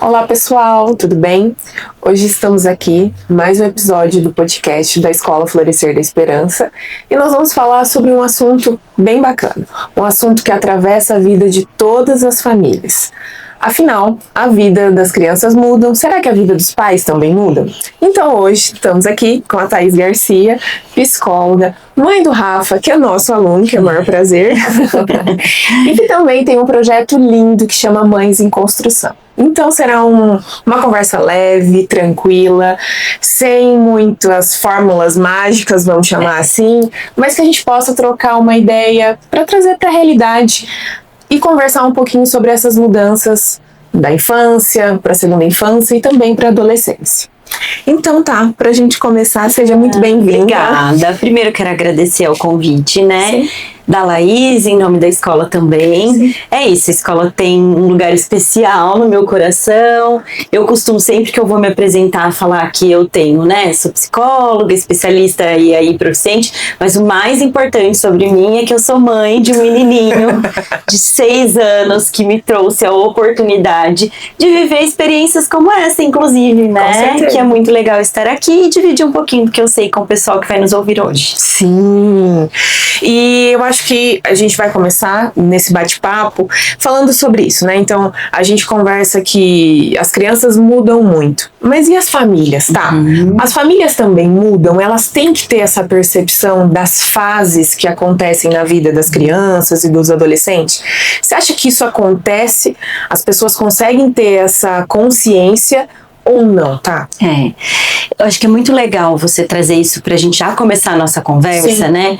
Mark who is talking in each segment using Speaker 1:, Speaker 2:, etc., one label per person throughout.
Speaker 1: Olá pessoal, tudo bem? Hoje estamos aqui, mais um episódio do podcast da Escola Florescer da Esperança e nós vamos falar sobre um assunto bem bacana, um assunto que atravessa a vida de todas as famílias. Afinal, a vida das crianças muda, será que a vida dos pais também muda? Então hoje estamos aqui com a Thaís Garcia, psicóloga, mãe do Rafa, que é nosso aluno, que é o maior prazer, e que também tem um projeto lindo que chama Mães em Construção. Então será uma conversa leve, tranquila, sem muitas fórmulas mágicas, vamos chamar assim, mas que a gente possa trocar uma ideia para trazer para a realidade e conversar um pouquinho sobre essas mudanças da infância para a segunda infância e também para a adolescência. Então tá, pra gente começar, seja muito bem-vinda.
Speaker 2: Obrigada. Primeiro quero agradecer ao convite, né?
Speaker 1: Sim.
Speaker 2: Da Laís, em nome da escola também.
Speaker 1: Sim.
Speaker 2: É isso, a escola tem um lugar especial no meu coração. Eu costumo sempre que eu vou me apresentar falar que eu tenho, né? Sou psicóloga, especialista e aí proficiente, mas o mais importante sobre mim é que eu sou mãe de um menininho de 6 anos que me trouxe a oportunidade de viver experiências como essa, inclusive, né? Que é muito legal estar aqui e dividir um pouquinho do que eu sei com o pessoal que vai nos ouvir hoje.
Speaker 1: Sim, e eu acho que a gente vai começar nesse bate-papo falando sobre isso, né? Então, a gente conversa que as crianças mudam muito, mas e as famílias, tá? As famílias também mudam, elas têm que ter essa percepção das fases que acontecem na vida das crianças e dos adolescentes. Você acha que isso acontece? As pessoas conseguem ter essa consciência ou não, tá?
Speaker 2: Eu acho que é muito legal você trazer isso pra gente já começar a nossa conversa,
Speaker 1: Sim.
Speaker 2: né?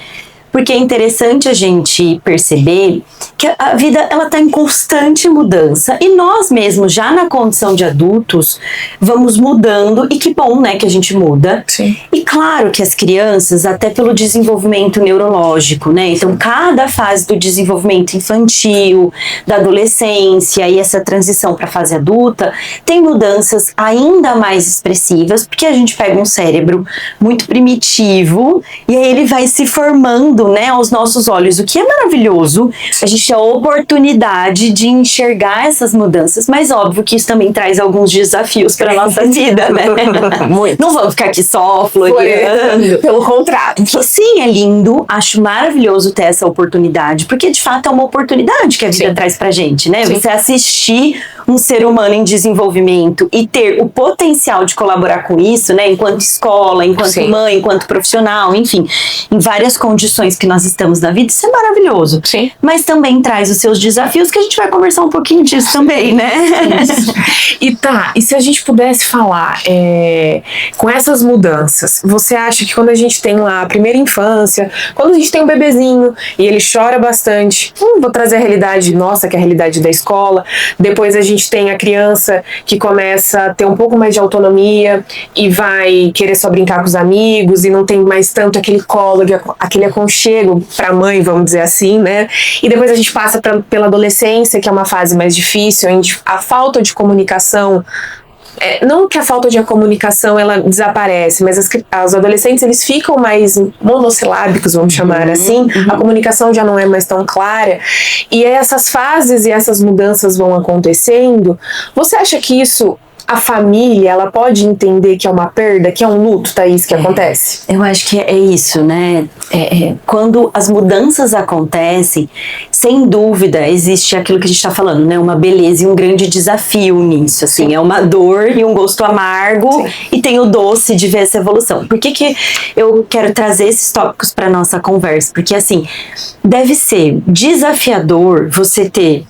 Speaker 2: Porque é interessante a gente perceber que a vida ela está em constante mudança e nós mesmos, já na condição de adultos, vamos mudando e que bom, né, que a gente muda.
Speaker 1: Sim.
Speaker 2: E claro que as crianças, até pelo desenvolvimento neurológico, né, então cada fase do desenvolvimento infantil, da adolescência e essa transição para a fase adulta, tem mudanças ainda mais expressivas, porque a gente pega um cérebro muito primitivo e aí ele vai se formando, né, aos nossos olhos, o que é maravilhoso. A gente tem a oportunidade de enxergar essas mudanças, mas óbvio que isso também traz alguns desafios para nossa vida, né?
Speaker 1: Muito.
Speaker 2: Não vamos ficar aqui só floreando.
Speaker 1: Pelo contrário.
Speaker 2: Sim, é lindo, acho maravilhoso ter essa oportunidade, porque de fato é uma oportunidade que a vida traz pra gente, né?
Speaker 1: Sim.
Speaker 2: Você assistir um ser humano em desenvolvimento e ter o potencial de colaborar com isso, né? Enquanto escola, enquanto mãe, enquanto profissional, enfim, em várias condições que nós estamos na vida, isso é maravilhoso.
Speaker 1: Sim.
Speaker 2: Mas também traz os seus desafios, que a gente vai conversar um pouquinho disso também, né?
Speaker 1: E se a gente pudesse falar com essas mudanças, você acha que quando a gente tem lá a primeira infância, quando a gente tem um bebezinho e ele chora bastante, vou trazer a realidade nossa, que é a realidade da escola, depois a gente tem a criança que começa a ter um pouco mais de autonomia e vai querer só brincar com os amigos e não tem mais tanto aquele colo, aquele aconchego pra mãe, vamos dizer assim, né? E depois a gente passa pela adolescência, que é uma fase mais difícil, a falta de comunicação, não que a falta de comunicação ela desaparece, mas os adolescentes eles ficam mais monossilábicos, vamos chamar assim, a comunicação já não é mais tão clara, e essas fases e essas mudanças vão acontecendo. Você acha que isso, a família, ela pode entender que é uma perda, que é um luto, Thaís, que acontece?
Speaker 2: Eu acho que é isso, né? Quando as mudanças acontecem, sem dúvida, existe aquilo que a gente está falando, né? Uma beleza e um grande desafio nisso, assim. Sim. É uma dor e um gosto amargo. Sim. E tem o doce de ver essa evolução. Por que eu quero trazer esses tópicos para nossa conversa? Porque, assim, deve ser desafiador você ter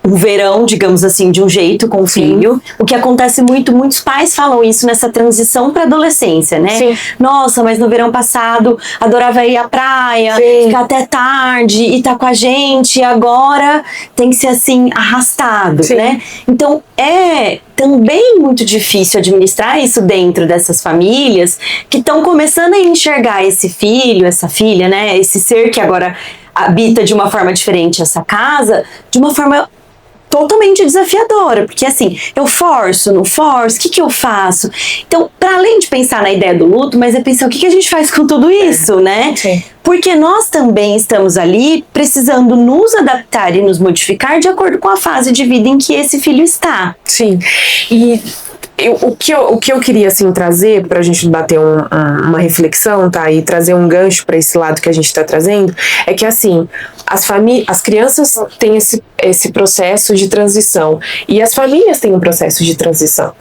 Speaker 2: um verão, digamos assim, de um jeito com o filho. O que acontece muitos pais falam isso nessa transição para adolescência, né?
Speaker 1: Sim.
Speaker 2: Nossa, mas no verão passado adorava ir à praia, ficar até tarde e tá com a gente, e agora tem que ser assim, arrastado, né? Então é também muito difícil administrar isso dentro dessas famílias que estão começando a enxergar esse filho, essa filha, né? Esse ser que agora habita de uma forma diferente essa casa, de uma forma totalmente desafiadora, porque assim, eu forço, não forço, o que eu faço? Então, para além de pensar na ideia do luto, mas é pensar o que a gente faz com tudo isso, né?
Speaker 1: Sim.
Speaker 2: Porque nós também estamos ali precisando nos adaptar e nos modificar de acordo com a fase de vida em que esse filho está.
Speaker 1: Sim. E o que eu queria, assim, trazer pra gente bater uma reflexão, tá? E trazer um gancho pra esse lado que a gente tá trazendo, é que, assim, as crianças têm esse processo de transição. E as famílias têm um processo de transição.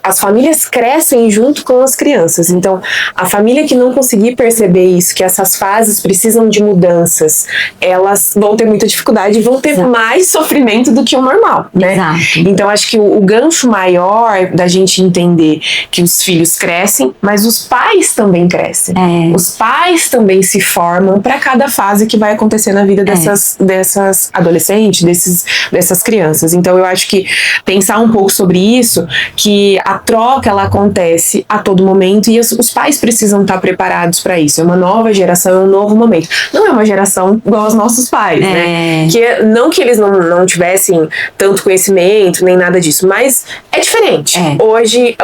Speaker 1: As famílias crescem junto com as crianças. Então, a família que não conseguir perceber isso, que essas fases precisam de mudanças, elas vão ter muita dificuldade e vão ter mais sofrimento do que o normal, né?
Speaker 2: Exato.
Speaker 1: Então, acho que o gancho maior da gente entender que os filhos crescem, mas os pais também crescem. Os pais também se formam para cada fase que vai acontecer na vida dessas adolescentes, dessas crianças. Então, eu acho que pensar um pouco sobre isso, que a troca, ela acontece a todo momento e os pais precisam estar preparados para isso. É uma nova geração, é um novo momento. Não é uma geração igual aos nossos pais, né? Não que eles não tivessem tanto conhecimento, nem nada disso, mas é diferente. Hoje,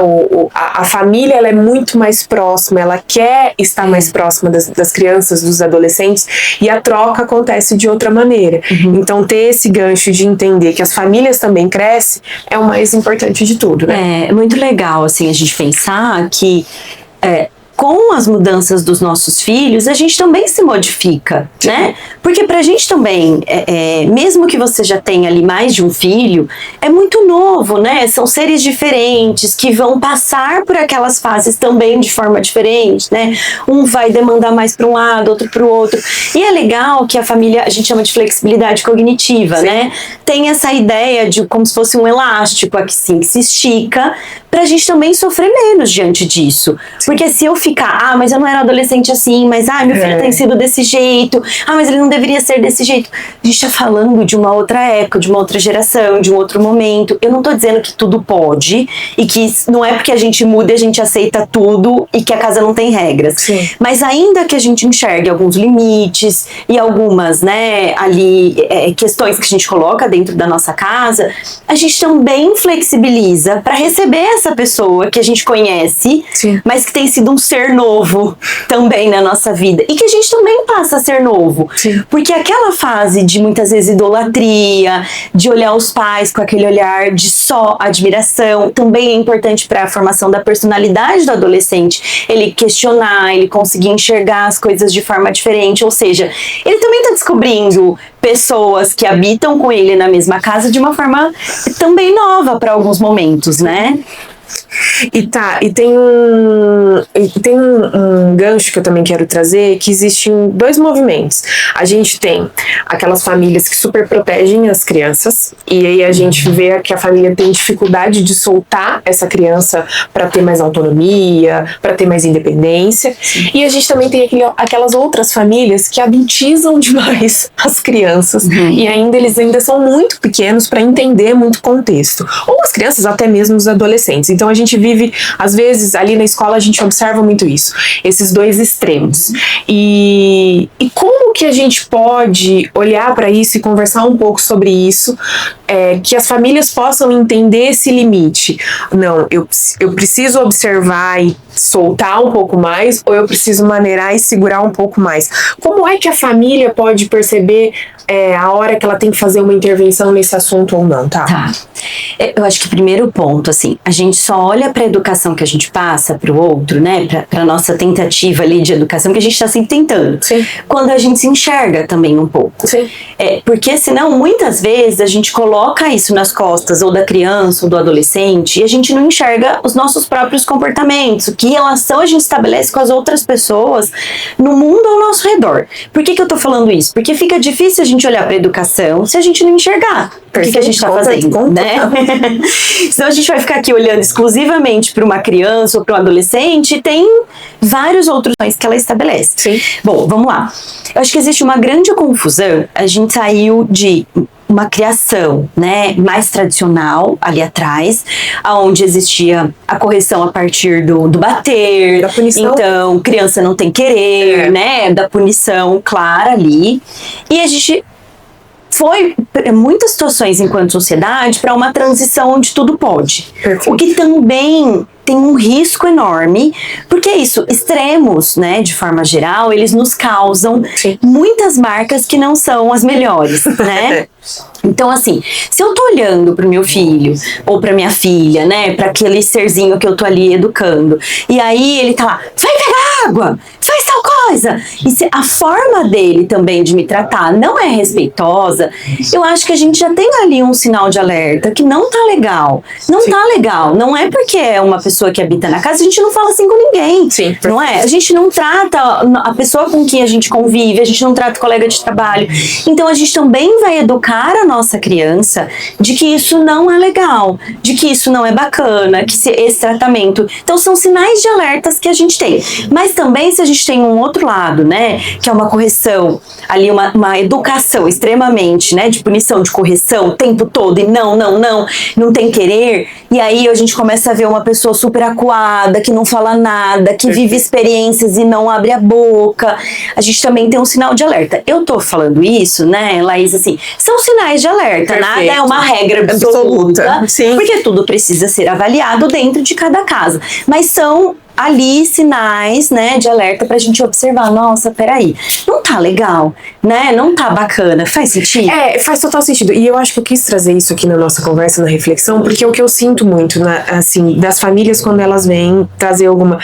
Speaker 1: a família, ela é muito mais próxima, ela quer estar mais próxima das crianças, dos adolescentes, e a troca acontece de outra maneira. Então, ter esse gancho de entender que as famílias também crescem é o mais importante de tudo, né?
Speaker 2: É muito legal, assim, a gente pensar que com as mudanças dos nossos filhos, a gente também se modifica, né? Porque pra gente também, mesmo que você já tenha ali mais de um filho, é muito novo, né? São seres diferentes que vão passar por aquelas fases também de forma diferente, né? Um vai demandar mais para um lado, outro para o outro. E é legal que a família, a gente chama de flexibilidade cognitiva, né? Tem essa ideia de como se fosse um elástico aqui, sim, que se estica, pra gente também sofrer menos diante disso. Porque se eu ficar, mas eu não era adolescente assim, mas meu filho tem sido desse jeito, mas ele não deveria ser desse jeito. A gente tá falando de uma outra época, de uma outra geração, de um outro momento. Eu não tô dizendo que tudo pode, e que não é porque a gente muda e a gente aceita tudo e que a casa não tem regras.
Speaker 1: Sim.
Speaker 2: Mas ainda que a gente enxergue alguns limites e algumas, né, ali, questões que a gente coloca dentro da nossa casa, a gente também flexibiliza para receber essa pessoa que a gente conhece, mas que tem sido um ser novo também na nossa vida. E que a gente também passa a ser novo. Porque aquela fase de muitas vezes idolatria, de olhar os pais com aquele olhar de só admiração, também é importante para a formação da personalidade do adolescente. Ele questionar, ele conseguir enxergar as coisas de forma diferente. Ou seja, ele também está descobrindo pessoas que habitam com ele na mesma casa de uma forma também nova para alguns momentos, né?
Speaker 1: E tem um gancho que eu também quero trazer, que existem dois movimentos. A gente tem aquelas famílias que super protegem as crianças, e aí a gente vê que a família tem dificuldade de soltar essa criança para ter mais autonomia, para ter mais independência. E a gente também tem aquelas outras famílias que adultizam demais as crianças, e eles ainda são muito pequenos para entender muito contexto. Ou as crianças, até mesmo os adolescentes. Então a gente vive, às vezes, ali na escola a gente observa muito isso, esses dois extremos. E como que a gente pode olhar para isso e conversar um pouco sobre isso, que as famílias possam entender esse limite? Não, eu preciso observar e soltar um pouco mais, ou eu preciso maneirar e segurar um pouco mais? Como é que a família pode perceber a hora que ela tem que fazer uma intervenção nesse assunto ou não, tá?
Speaker 2: Eu acho que o primeiro ponto, assim, a gente só olha para a educação que a gente passa para o outro, né, para nossa tentativa ali de educação, que a gente está sempre tentando. Quando a gente se enxerga também um pouco. Porque senão, muitas vezes, a gente coloca isso nas costas ou da criança ou do adolescente e a gente não enxerga os nossos próprios comportamentos, que relação a gente estabelece com as outras pessoas no mundo ao nosso redor. Por que eu tô falando isso? Porque fica difícil a gente olhar para a educação se a gente não enxergar o que a gente está fazendo, né? Senão a gente vai ficar aqui olhando exclusivamente para uma criança ou para um adolescente, e tem vários outros que ela estabelece. Bom, vamos lá. Eu acho que existe uma grande confusão. A gente saiu de uma criação, né, mais tradicional ali atrás, aonde existia a correção a partir do bater,
Speaker 1: da punição.
Speaker 2: Então criança não tem querer, né, da punição clara ali, e a gente foi muitas situações enquanto sociedade para uma transição onde tudo pode.
Speaker 1: Perfeito.
Speaker 2: O que também tem um risco enorme, porque é isso, extremos, né, de forma geral, eles nos causam muitas marcas que não são as melhores, né? Então, assim, se eu tô olhando pro meu filho ou pra minha filha, né, pra aquele serzinho que eu tô ali educando, e aí ele tá lá, vai pegar água, faz tal coisa, e se a forma dele também de me tratar não é respeitosa, eu acho que a gente já tem ali um sinal de alerta que não tá legal. Não tá legal. Não é porque é uma pessoa que habita na casa, a gente não fala assim com ninguém.
Speaker 1: Sim.
Speaker 2: Não é? A gente não trata a pessoa com quem a gente convive, a gente não trata o colega de trabalho. Então a gente também vai educar a nossa criança de que isso não é legal, de que isso não é bacana, que esse tratamento. Então são sinais de alertas que a gente tem. Mas também se a gente tem um outro lado, né, que é uma correção, ali uma educação extremamente, né, de punição, de correção o tempo todo e não tem querer, e aí a gente começa a ver uma pessoa super acuada, que não fala nada, que vive experiências e não abre a boca. A gente também tem um sinal de alerta. Eu tô falando isso, né, Laís, assim, são sinais de alerta, nada é uma regra absoluta,
Speaker 1: Sim.
Speaker 2: porque tudo precisa ser avaliado dentro de cada casa, mas são ali sinais, né, de alerta pra gente observar, nossa, peraí, não tá legal, né, não tá bacana, faz sentido?
Speaker 1: Faz total sentido, e eu acho que eu quis trazer isso aqui na nossa conversa, na reflexão, porque é o que eu sinto muito, assim, das famílias quando elas vêm trazer alguma,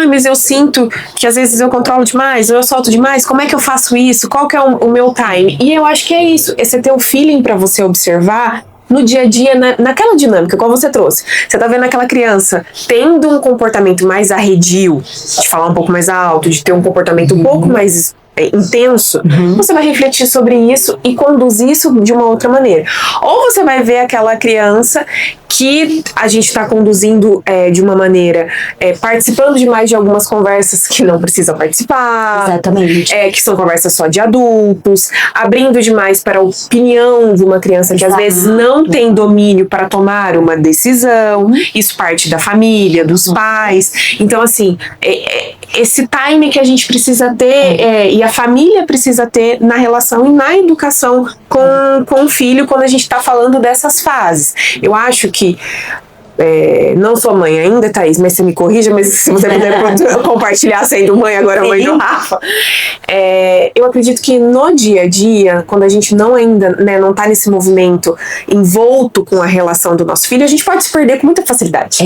Speaker 1: mas eu sinto que às vezes eu controlo demais, ou eu solto demais, como é que eu faço isso, qual que é o meu time? E eu acho que é isso, é você ter o feeling pra você observar no dia a dia, naquela dinâmica, qual você trouxe. Você tá vendo aquela criança tendo um comportamento mais arredio, de falar um pouco mais alto, de ter um comportamento um pouco mais intenso, você vai refletir sobre isso e conduzir isso de uma outra maneira. Ou você vai ver aquela criança que a gente está conduzindo de uma maneira, participando demais de algumas conversas que não precisa participar.
Speaker 2: Exatamente.
Speaker 1: Que são conversas só de adultos, abrindo demais para a opinião de uma criança que às vezes não tem domínio para tomar uma decisão. Isso parte da família, dos pais. Então, assim, esse time que a gente precisa ter e a família precisa ter na relação e na educação com o filho quando a gente está falando dessas fases. Eu acho que não sou mãe ainda, Thaís, mas você me corrija, mas se você puder compartilhar sendo mãe, agora mãe do Rafa. Eu acredito que no dia a dia, quando a gente não tá nesse movimento envolto com a relação do nosso filho, a gente pode se perder com muita facilidade.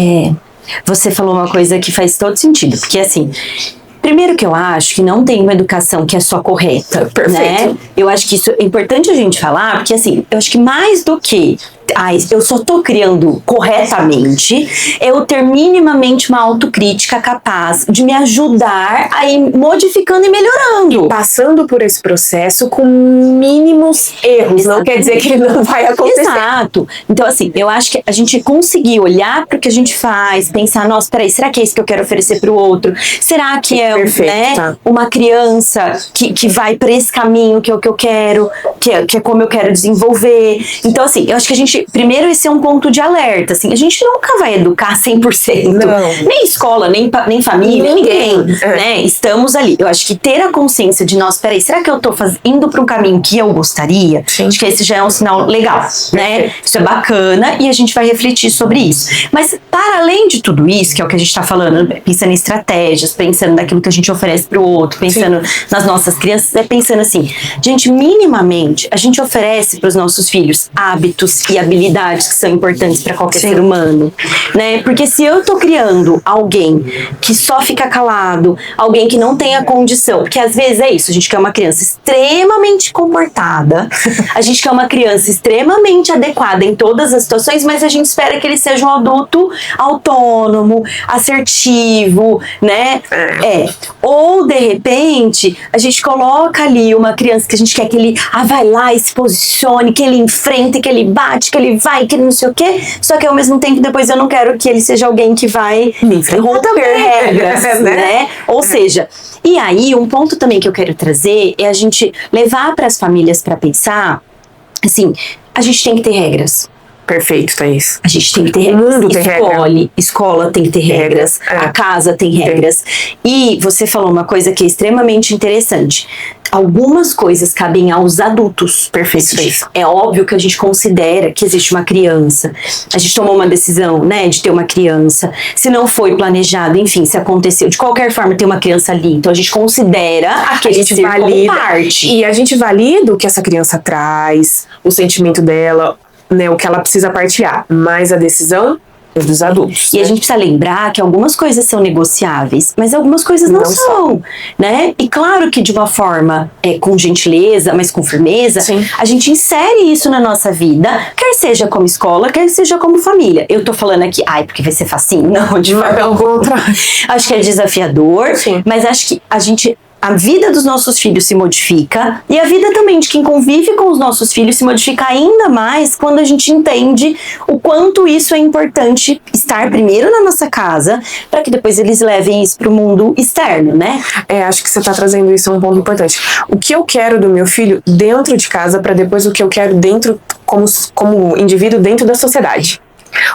Speaker 2: Você falou uma coisa que faz todo sentido, porque assim, primeiro que eu acho que não tem uma educação que é só correta,
Speaker 1: Perfeito.
Speaker 2: né? Eu acho que isso é importante a gente falar, porque assim, eu acho que mais do que eu só tô criando corretamente, eu ter minimamente uma autocrítica capaz de me ajudar a ir modificando e melhorando.
Speaker 1: Passando por esse processo com mínimos erros, não quer dizer que ele não vai acontecer.
Speaker 2: Exato. Então, assim, eu acho que a gente conseguir olhar para o que a gente faz, pensar, nossa, peraí, será que é isso que eu quero oferecer para o outro? Será que é uma criança que vai para esse caminho que é o que eu quero, que é como eu quero desenvolver? Então, assim, eu acho que a gente, primeiro, esse é um ponto de alerta, assim, a gente nunca vai educar 100%, nem escola, nem família, ninguém, né? Estamos ali. Eu acho que ter a consciência de, nossa, peraí, será que eu tô indo para um caminho que eu gostaria? Acho que esse já é um sinal legal, né? Isso é bacana e a gente vai refletir sobre isso. Mas, para além de tudo isso, que é o que a gente tá falando, pensando em estratégias, pensando naquilo que a gente oferece pro outro, pensando nas nossas crianças, pensando assim, gente, minimamente, a gente oferece pros nossos filhos hábitos e habilidades que são importantes para qualquer ser humano, né? Porque se eu tô criando alguém que só fica calado, alguém que não tem a condição, porque às vezes é isso, a gente quer uma criança extremamente comportada, a gente quer uma criança extremamente adequada em todas as situações, mas a gente espera que ele seja um adulto autônomo, assertivo, né? Ou de repente a gente coloca ali uma criança que a gente quer que ele vai lá e se posicione, que ele enfrente, que ele bate, que ele vai, que ele não sei o quê, só que ao mesmo tempo depois eu não quero que ele seja alguém que vai romper regras, né? Ou seja, e aí um ponto também que eu quero trazer é a gente levar para as famílias para pensar, assim, a gente tem que ter regras.
Speaker 1: Perfeito, Thaís.
Speaker 2: A gente tem que ter regras.
Speaker 1: O mundo tem regra.
Speaker 2: Escola tem que ter regras. A casa tem regras. E você falou uma coisa que é extremamente interessante. Algumas coisas cabem aos adultos.
Speaker 1: Perfeito, Thaís.
Speaker 2: É óbvio que a gente considera que existe uma criança. A gente tomou uma decisão, né, de ter uma criança. Se não foi planejado, enfim, se aconteceu. De qualquer forma, tem uma criança ali. Então, a gente considera aquele círculo como parte.
Speaker 1: E a gente valida o que essa criança traz, o sentimento dela, né, o que ela precisa partilhar. Mas a decisão é dos adultos.
Speaker 2: E a gente precisa lembrar que algumas coisas são negociáveis, mas algumas coisas não são, né? E claro que de uma forma com gentileza, mas com firmeza,
Speaker 1: Sim.
Speaker 2: a gente insere isso na nossa vida, quer seja como escola, quer seja como família. Eu tô falando aqui, porque vai ser facinho. Não, de forma
Speaker 1: Pelo contrário.
Speaker 2: Acho que é desafiador,
Speaker 1: Sim.
Speaker 2: mas acho que a vida dos nossos filhos se modifica e a vida também de quem convive com os nossos filhos se modifica ainda mais quando a gente entende o quanto isso é importante estar primeiro na nossa casa para que depois eles levem isso para o mundo externo, né?
Speaker 1: Acho que você está trazendo isso um ponto importante. O que eu quero do meu filho dentro de casa para depois o que eu quero dentro como indivíduo dentro da sociedade.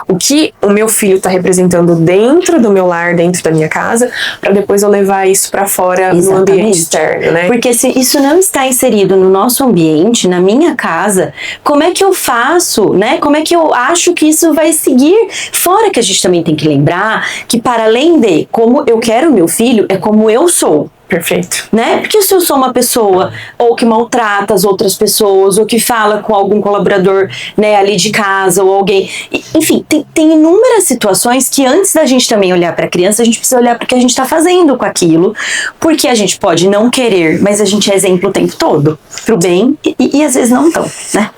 Speaker 1: O que o meu filho está representando dentro do meu lar, dentro da minha casa, para depois eu levar isso para fora no ambiente externo, né?
Speaker 2: Porque se isso não está inserido no nosso ambiente, na minha casa, como é que eu faço, né? Como é que eu acho que isso vai seguir? Fora que a gente também tem que lembrar que para além de como eu quero o meu filho, é como eu sou.
Speaker 1: Perfeito.
Speaker 2: Né? Porque se eu sou uma pessoa ou que maltrata as outras pessoas, ou que fala com algum colaborador, né, ali de casa, ou alguém... Enfim, tem inúmeras situações que antes da gente também olhar para a criança, a gente precisa olhar para o que a gente está fazendo com aquilo, porque a gente pode não querer, mas a gente é exemplo o tempo todo, pro bem, e às vezes não tão, né?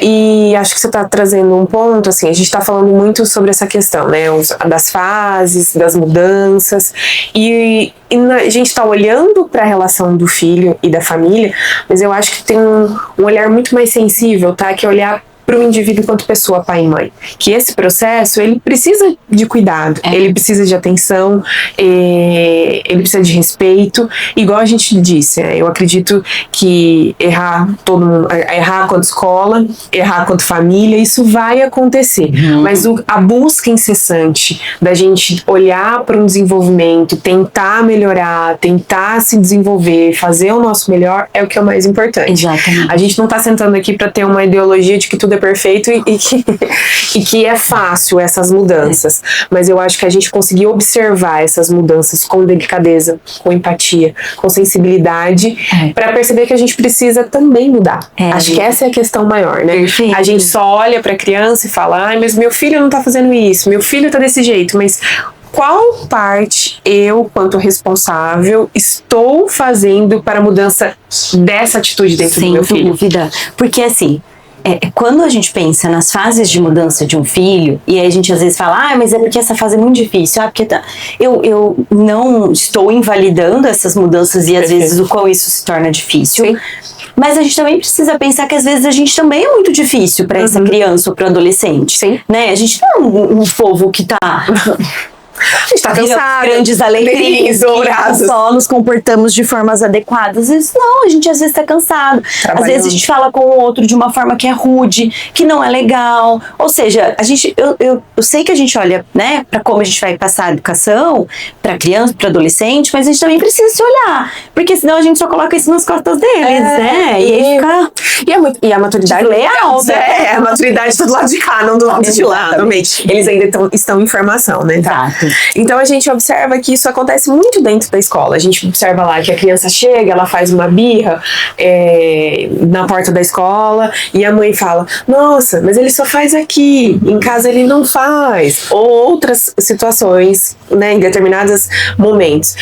Speaker 1: E acho que você está trazendo um ponto, assim, a gente está falando muito sobre essa questão, né, das fases, das mudanças, e a gente está olhando para a relação do filho e da família, mas eu acho que tem um olhar muito mais sensível, tá? Que é olhar para o indivíduo enquanto pessoa, pai e mãe. Que esse processo, ele precisa de cuidado, ele precisa de atenção, ele precisa de respeito. Igual a gente disse, eu acredito que errar quanto escola, errar quanto família, isso vai acontecer. Mas a busca incessante da gente olhar para um desenvolvimento, tentar melhorar, tentar se desenvolver, fazer o nosso melhor, é o que é o mais importante.
Speaker 2: Exatamente.
Speaker 1: A gente não está sentando aqui para ter uma ideologia de que tudo é perfeito e que é fácil essas mudanças, mas eu acho que a gente conseguir observar essas mudanças com delicadeza, com empatia, com sensibilidade, para perceber que a gente precisa também mudar. Acho que essa é a questão maior, né?
Speaker 2: Perfeito.
Speaker 1: A gente só olha para a criança e fala, mas meu filho não tá fazendo isso, meu filho tá desse jeito, mas qual parte eu, quanto responsável, estou fazendo para a mudança dessa atitude dentro do meu filho?
Speaker 2: Sem dúvida, porque assim, quando a gente pensa nas fases de mudança de um filho, e aí a gente às vezes fala, mas é porque essa fase é muito difícil, porque eu não estou invalidando essas mudanças e às vezes o quão isso se torna difícil.
Speaker 1: Sim.
Speaker 2: Mas a gente também precisa pensar que às vezes a gente também é muito difícil para essa criança ou para o adolescente.
Speaker 1: Sim.
Speaker 2: Né? A gente não é um povo que tá...
Speaker 1: A gente tá cansado.
Speaker 2: Grandes alecrins,
Speaker 1: dourados.
Speaker 2: Só nos comportamos de formas adequadas. Não, a gente às vezes tá cansado. Às vezes a gente fala com o outro de uma forma que é rude, que não é legal. Ou seja, eu sei que a gente olha, né, pra como a gente vai passar a educação pra criança, pra adolescente, mas a gente também precisa se olhar. Porque senão a gente só coloca isso nas costas deles, né? E aí fica...
Speaker 1: E a maturidade
Speaker 2: leal,
Speaker 1: né? A maturidade tá do lado de cá, não do lado de lá. Eles ainda estão em formação, né?
Speaker 2: Exato.
Speaker 1: Então a gente observa que isso acontece muito dentro da escola. A gente observa lá que a criança chega, ela faz uma birra na porta da escola e a mãe fala, nossa, mas ele só faz aqui, em casa ele não faz. Ou outras situações, né, em determinados momentos.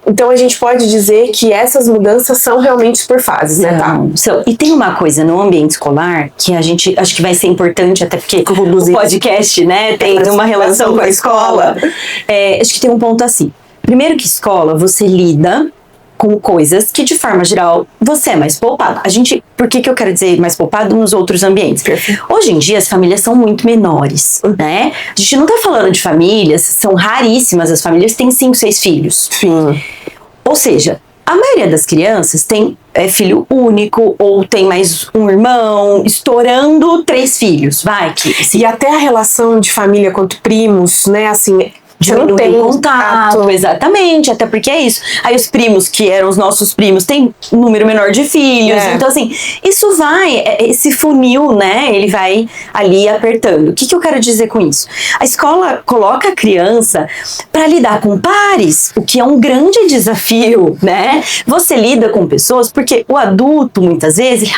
Speaker 1: Então a gente pode dizer que essas mudanças são realmente por fases, né, tá?
Speaker 2: E tem uma coisa no ambiente escolar que a gente acho que vai ser importante, até porque o podcast, né, tem uma relação com a escola. Acho que tem um ponto assim. Primeiro que escola, você lida com coisas que, de forma geral, você é mais poupado. Por que eu quero dizer mais poupado nos outros ambientes?
Speaker 1: Perfeito.
Speaker 2: Hoje em dia, as famílias são muito menores, né? A gente não tá falando de famílias, são raríssimas as famílias que têm 5, 6 filhos.
Speaker 1: Sim.
Speaker 2: Ou seja, A maioria das crianças tem filho único ou tem mais um irmão, estourando 3 filhos, vai.
Speaker 1: E até a relação de família quanto primos, né, assim...
Speaker 2: Você não tem contato, exatamente, até porque é isso. Aí os primos, que eram os nossos primos, tem um número menor de filhos. Então, assim, isso vai, esse funil, né, ele vai ali apertando. O que eu quero dizer com isso? A escola coloca a criança para lidar com pares, o que é um grande desafio, né? Você lida com pessoas, porque o adulto, muitas vezes,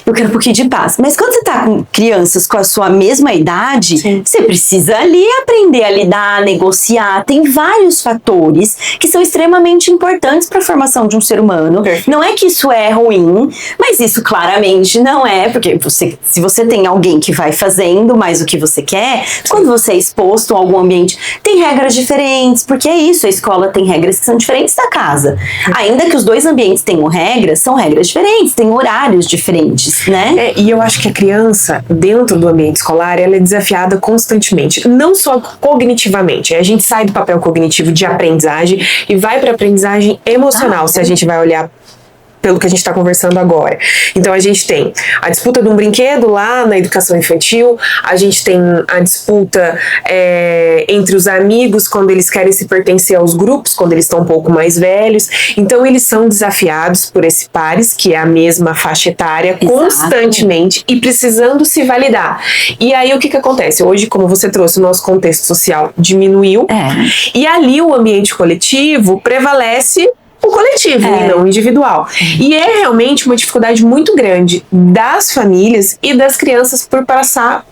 Speaker 2: eu quero um pouquinho de paz. Mas quando você tá com crianças com a sua mesma idade, você precisa ali aprender a lidar, a negociar. Tem vários fatores que são extremamente importantes para a formação de um ser humano. Não é que isso é ruim, mas isso claramente não é, porque se você tem alguém que vai fazendo mais o que você quer, quando você é exposto a algum ambiente, tem regras diferentes, porque é isso, a escola tem regras que são diferentes da casa. Ainda que os 2 ambientes tenham regras, são regras diferentes, tem horários diferentes, né?
Speaker 1: E eu acho que a criança, dentro do ambiente escolar, ela é desafiada constantemente, não só cognitivamente. A gente sai do papel cognitivo de aprendizagem e vai para a aprendizagem emocional, se a gente vai olhar pelo que a gente está conversando agora. Então a gente tem a disputa de um brinquedo lá na educação infantil, a gente tem a disputa entre os amigos quando eles querem se pertencer aos grupos, quando eles estão um pouco mais velhos. Então eles são desafiados por esse pares, que é a mesma faixa etária, constantemente e precisando se validar. E aí o que acontece? Hoje, como você trouxe, o nosso contexto social diminuiu e ali o ambiente coletivo prevalece o coletivo e não o individual. E é realmente uma dificuldade muito grande das famílias e das crianças por passar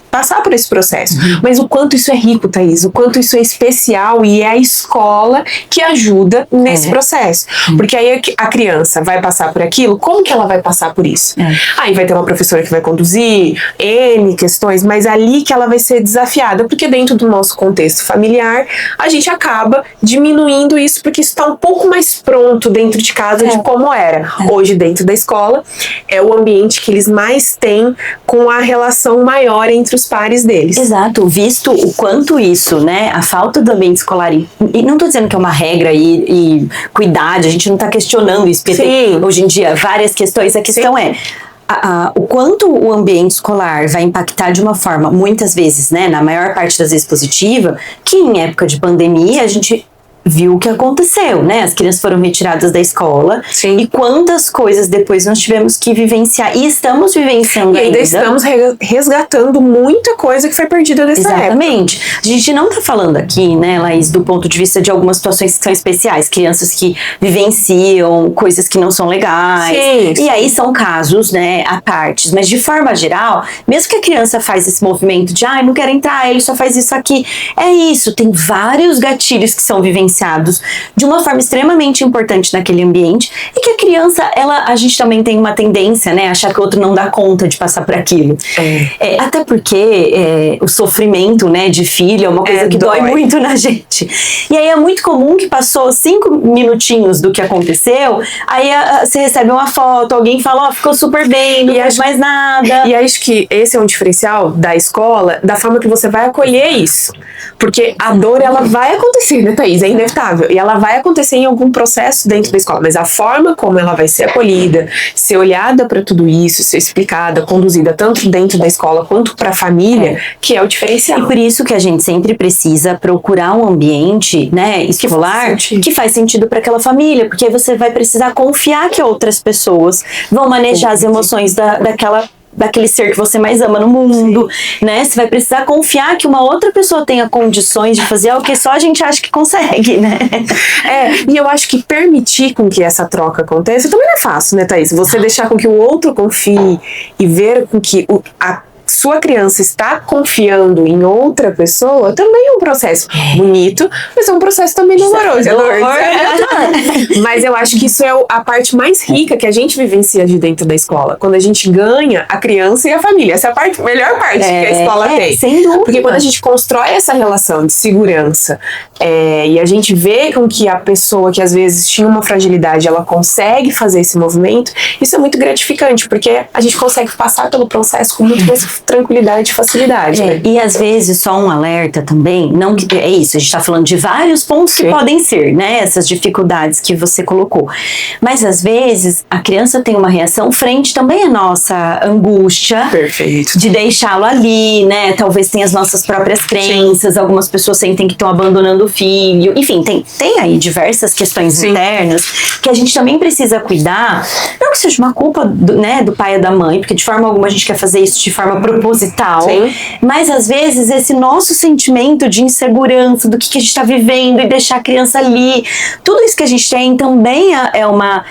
Speaker 1: por esse processo. Mas o quanto isso é rico, Thaís, o quanto isso é especial, e é a escola que ajuda nesse processo. Porque aí a criança vai passar por aquilo, como que ela vai passar por isso? Aí vai ter uma professora que vai conduzir N questões, mas ali que ela vai ser desafiada, porque dentro do nosso contexto familiar, a gente acaba diminuindo isso, porque isso está um pouco mais pronto dentro de casa de como era. Hoje, dentro da escola, é o ambiente que eles mais têm com a relação maior entre os pares deles.
Speaker 2: Exato, visto o quanto isso, né, a falta do ambiente escolar, e não tô dizendo que é uma regra e cuidado, a gente não tá questionando isso, porque tem, hoje em dia, várias questões, a questão é o quanto o ambiente escolar vai impactar de uma forma, muitas vezes, né, na maior parte das vezes positiva, que em época de pandemia a gente viu o que aconteceu, né? As crianças foram retiradas da escola. E quantas coisas depois nós tivemos que vivenciar. E estamos vivenciando ainda.
Speaker 1: Estamos resgatando muita coisa que foi perdida nessa época.
Speaker 2: Exatamente. A gente não tá falando aqui, né, Laís, do ponto de vista de algumas situações que são especiais. Crianças que vivenciam coisas que não são legais. E aí são casos, né, à parte. Mas de forma geral, mesmo que a criança faz esse movimento de não quero entrar, ele só faz isso aqui. É isso, tem vários gatilhos que são vivenciados de uma forma extremamente importante naquele ambiente, e que a criança, a gente também tem uma tendência, né, achar que o outro não dá conta de passar por aquilo. Até porque o sofrimento, né, de filho é uma coisa que dói muito na gente. E aí é muito comum que passou 5 minutinhos do que aconteceu, aí você recebe uma foto, alguém fala, ficou super bem, não faz mais nada.
Speaker 1: E acho que esse é um diferencial da escola, da forma que você vai acolher isso. Porque a dor, ela vai acontecer, né, Thaís? É inevitável. E ela vai acontecer em algum processo dentro da escola. Mas a forma como ela vai ser acolhida, ser olhada para tudo isso, ser explicada, conduzida tanto dentro da escola quanto para a família, que é o diferencial.
Speaker 2: E por isso que a gente sempre precisa procurar um ambiente, né, escolar que faz sentido para aquela família. Porque aí você vai precisar confiar que outras pessoas vão manejar as emoções daquele ser que você mais ama no mundo, né? Você vai precisar confiar que uma outra pessoa tenha condições de fazer algo que só a gente acha que consegue, né?
Speaker 1: E eu acho que permitir com que essa troca aconteça também não é fácil, né, Thaís? Você deixar com que o outro confie e ver com que a sua criança está confiando em outra pessoa, também é um processo bonito, mas é um processo também doloroso. Mas eu acho que isso é a parte mais rica que a gente vivencia de dentro da escola. Quando a gente ganha a criança e a família. Essa é a melhor parte que a escola tem.
Speaker 2: Sem dúvida.
Speaker 1: Porque quando a gente constrói essa relação de segurança e a gente vê com que a pessoa que às vezes tinha uma fragilidade, ela consegue fazer esse movimento, isso é muito gratificante, porque a gente consegue passar pelo processo com muito mais tranquilidade e facilidade. Né?
Speaker 2: E às vezes só um alerta também, não que é isso, a gente tá falando de vários pontos que podem ser, né, essas dificuldades que você colocou. Mas às vezes a criança tem uma reação frente também à nossa angústia.
Speaker 1: Perfeito.
Speaker 2: De deixá-lo ali, né? Talvez tenha as nossas próprias crenças, algumas pessoas sentem que estão abandonando o filho. Enfim, tem aí diversas questões internas que a gente também precisa cuidar. Não que seja uma culpa do pai e da mãe, porque de forma alguma a gente quer fazer isso de forma proposital.
Speaker 1: Sim.
Speaker 2: Mas às vezes esse nosso sentimento de insegurança do que a gente está vivendo e deixar a criança ali, tudo isso que a gente tem também é uma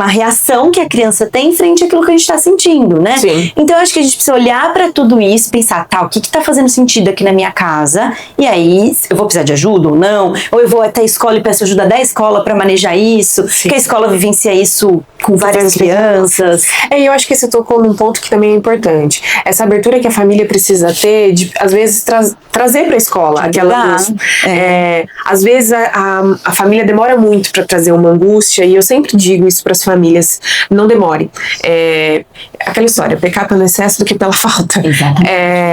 Speaker 2: reação que a criança tem frente àquilo que a gente está sentindo, né?
Speaker 1: Sim.
Speaker 2: Então eu acho que a gente precisa olhar para tudo isso, pensar, tá, o que tá fazendo sentido aqui na minha casa? E aí, eu vou precisar de ajuda ou não? Ou eu vou até a escola e peço ajuda da escola para manejar isso? Porque a escola vivencia isso com várias crianças.
Speaker 1: E eu acho que você tocou num ponto que também é importante. Essa abertura que a família precisa ter, de, às vezes, trazer para a escola aquela angústia. Às vezes a família demora muito para trazer uma angústia, e eu sempre digo isso para as famílias: não demore. Aquela história, pecar pelo excesso do que pela falta.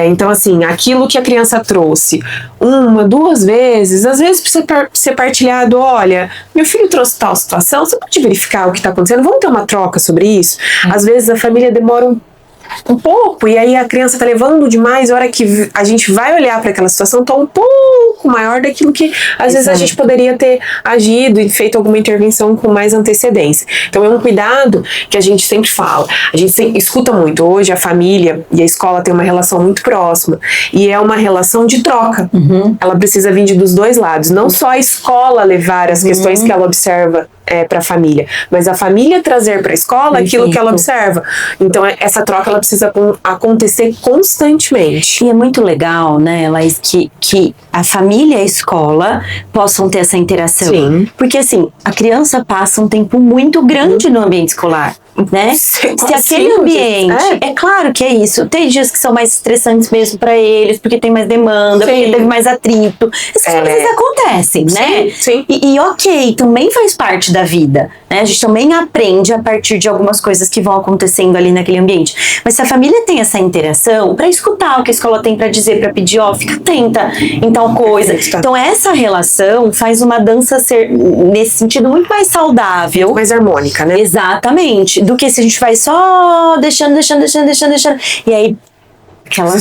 Speaker 1: Então, assim, aquilo que a criança trouxe 1, 2 vezes, às vezes precisa ser partilhado. Olha, meu filho trouxe tal situação, você pode verificar o que está acontecendo? Vamos ter uma troca sobre isso? Às vezes a família demora um pouco, e aí a criança tá levando demais, a hora que a gente vai olhar para aquela situação, tá um pouco maior daquilo que às vezes a gente poderia ter agido e feito alguma intervenção com mais antecedência. Então é um cuidado que a gente sempre fala. A gente escuta muito. Hoje a família e a escola tem uma relação muito próxima, e é uma relação de troca. Ela precisa vir dos dois lados, não só a escola levar as questões que ela observa para a família, mas a família trazer para a escola aquilo que ela observa. Então essa troca ela precisa acontecer constantemente.
Speaker 2: E é muito legal, né, Laís, que a família e a escola possam ter essa interação.
Speaker 1: Sim.
Speaker 2: Porque assim, a criança passa um tempo muito grande no ambiente escolar, né? Se aquele ambiente, é claro que é isso, tem dias que são mais estressantes mesmo para eles, porque tem mais demanda, porque teve mais atrito. Essas coisas acontecem, né?
Speaker 1: Sim.
Speaker 2: E ok, também faz parte da vida, né? A gente também aprende a partir de algumas coisas que vão acontecendo ali naquele ambiente. Mas se a família tem essa interação, para escutar o que a escola tem para dizer, para pedir, fica atenta em tal coisa. Então essa relação faz uma dança ser, nesse sentido, muito mais saudável.
Speaker 1: Mais harmônica, né?
Speaker 2: Exatamente. Do que se a gente vai só deixando. E aí, aquela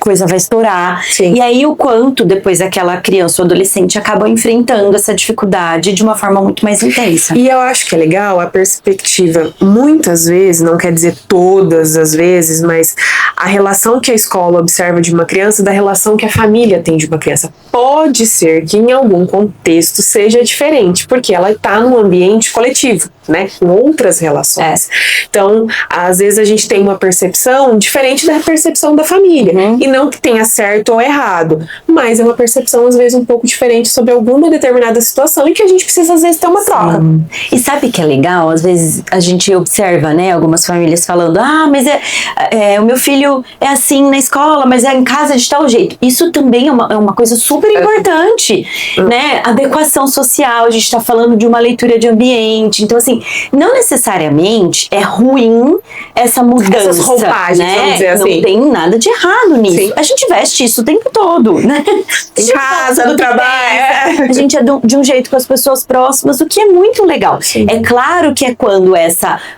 Speaker 2: coisa vai estourar.
Speaker 1: Sim.
Speaker 2: E aí o quanto depois aquela criança ou adolescente acaba enfrentando essa dificuldade de uma forma muito mais intensa.
Speaker 1: E eu acho que é legal a perspectiva, muitas vezes, não quer dizer todas as vezes, mas a relação que a escola observa de uma criança da relação que a família tem de uma criança. Pode ser que em algum contexto seja diferente, porque ela está num ambiente coletivo, né, com outras relações. Então, às vezes a gente tem uma percepção diferente da percepção da família. E não que tenha certo ou errado, mas é uma percepção às vezes um pouco diferente sobre alguma determinada situação, e que a gente precisa às vezes ter uma troca.
Speaker 2: E sabe que é legal? Às vezes a gente observa, né, algumas famílias falando: mas o meu filho é assim na escola, mas em casa de tal jeito. Isso também é uma coisa super importante, né? Adequação social, a gente tá falando de uma leitura de ambiente. Então, assim, não necessariamente é ruim essa mudança.
Speaker 1: Essas roupagens,
Speaker 2: né?
Speaker 1: vamos dizer assim.
Speaker 2: Não tem nada de errado nisso.
Speaker 1: Sim.
Speaker 2: A gente veste isso o tempo todo, né?
Speaker 1: Em casa, no trabalho.
Speaker 2: A gente é de um jeito com as pessoas próximas, o que é muito legal.
Speaker 1: Sim.
Speaker 2: É claro que é quando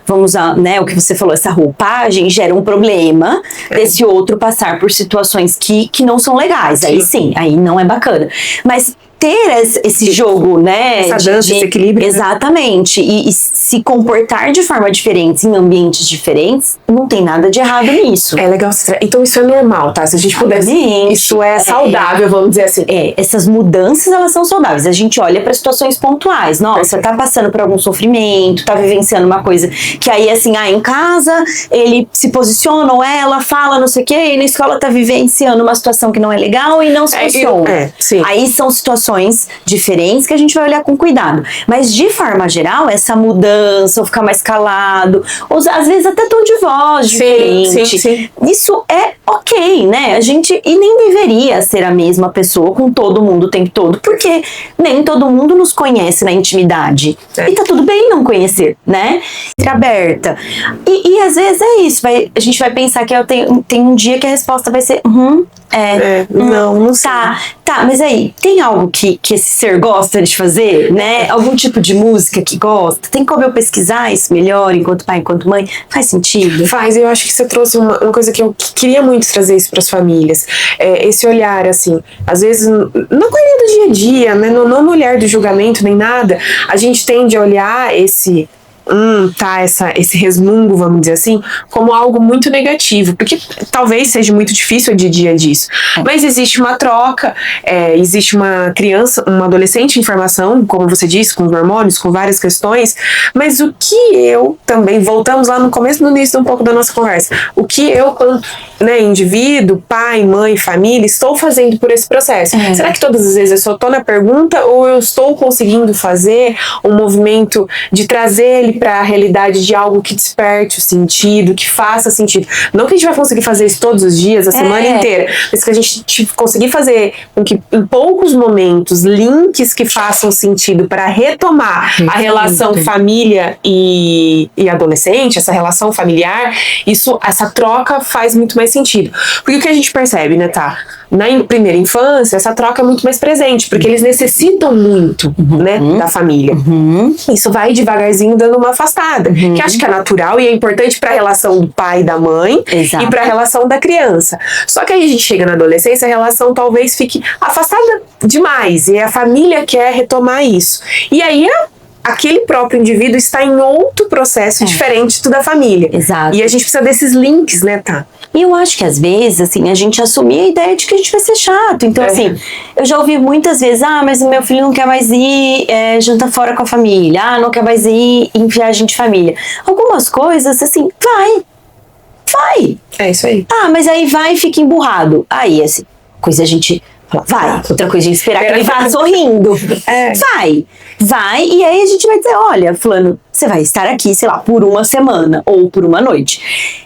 Speaker 2: vamos usar, né, o que você falou, essa roupagem gera um problema desse outro passar por situações que não são legais. Aí sim, aí não é bacana. Mas ter esse jogo, né?
Speaker 1: Essa dança, esse equilíbrio.
Speaker 2: Exatamente. E se comportar de forma diferente em ambientes diferentes, não tem nada de errado nisso.
Speaker 1: É legal. Então isso é normal, tá? Se a gente pudesse... Isso é saudável, vamos dizer assim.
Speaker 2: Essas mudanças, elas são saudáveis. A gente olha para situações pontuais. Nossa, tá passando por algum sofrimento, tá vivenciando uma coisa que aí, assim, em casa, ele se posiciona, ou ela fala, não sei o quê, e na escola tá vivenciando uma situação que não é legal e não se posiciona.
Speaker 1: Sim.
Speaker 2: Aí são situações questões diferentes que a gente vai olhar com cuidado. Mas, de forma geral, essa mudança, ou ficar mais calado, ou às vezes até tom de voz diferente,
Speaker 1: sim.
Speaker 2: Isso é ok, né? A gente, e nem deveria ser a mesma pessoa com todo mundo o tempo todo, porque nem todo mundo nos conhece na intimidade. E tá tudo bem não conhecer, né? Ser aberta. E às vezes é isso, a gente vai pensar que tem um dia que a resposta vai ser
Speaker 1: não sei.
Speaker 2: Tá, mas aí, tem algo que esse ser gosta de fazer, né? Algum tipo de música que gosta? Tem como eu pesquisar isso melhor, enquanto pai, enquanto mãe? Faz sentido?
Speaker 1: Faz, eu acho que você trouxe uma coisa que eu queria muito trazer isso para as famílias. Esse olhar, assim, às vezes, na correria do dia a dia, né? Não no olhar do julgamento nem nada, a gente tende a olhar esse resmungo, vamos dizer assim, como algo muito negativo, porque talvez seja muito difícil o dia a dia disso. Mas existe uma troca, existe uma criança, um adolescente em formação, como você disse, com hormônios, com várias questões, mas o que eu também, voltamos lá no começo, no início um pouco da nossa conversa, o que eu, indivíduo, pai, mãe, família, estou fazendo por esse processo? Será que todas as vezes eu só estou na pergunta ou eu estou conseguindo fazer um movimento de trazer ele para a realidade de algo que desperte o sentido, que faça sentido? Não que a gente vai conseguir fazer isso todos os dias, a semana inteira, mas que a gente conseguir fazer com que em poucos momentos links que façam sentido para retomar a relação família e adolescente, essa relação familiar, essa troca faz muito mais sentido. Porque o que a gente percebe, né, tá? Na primeira infância, essa troca é muito mais presente, porque eles necessitam muito, né, da família. Isso vai devagarzinho dando uma afastada, que acho que é natural e é importante para a relação do pai e da mãe.
Speaker 2: Exato.
Speaker 1: E para a relação da criança. Só que aí a gente chega na adolescência, a relação talvez fique afastada demais, e a família quer retomar isso. E aí aquele próprio indivíduo está em outro processo diferente do da família.
Speaker 2: Exato.
Speaker 1: E a gente precisa desses links, né, tá?
Speaker 2: E eu acho que às vezes, assim, a gente assumir a ideia de que a gente vai ser chato. Então, assim, eu já ouvi muitas vezes, mas o meu filho não quer mais ir jantar fora com a família, não quer mais ir em viagem de família. Algumas coisas, assim, vai.
Speaker 1: É isso aí.
Speaker 2: Mas aí vai e fica emburrado. Aí, assim, coisa a gente fala, vai. Outra coisa a gente esperar que ele vá sorrindo. Vai, e aí a gente vai dizer, olha, fulano, você vai estar aqui, sei lá, por uma semana ou por uma noite.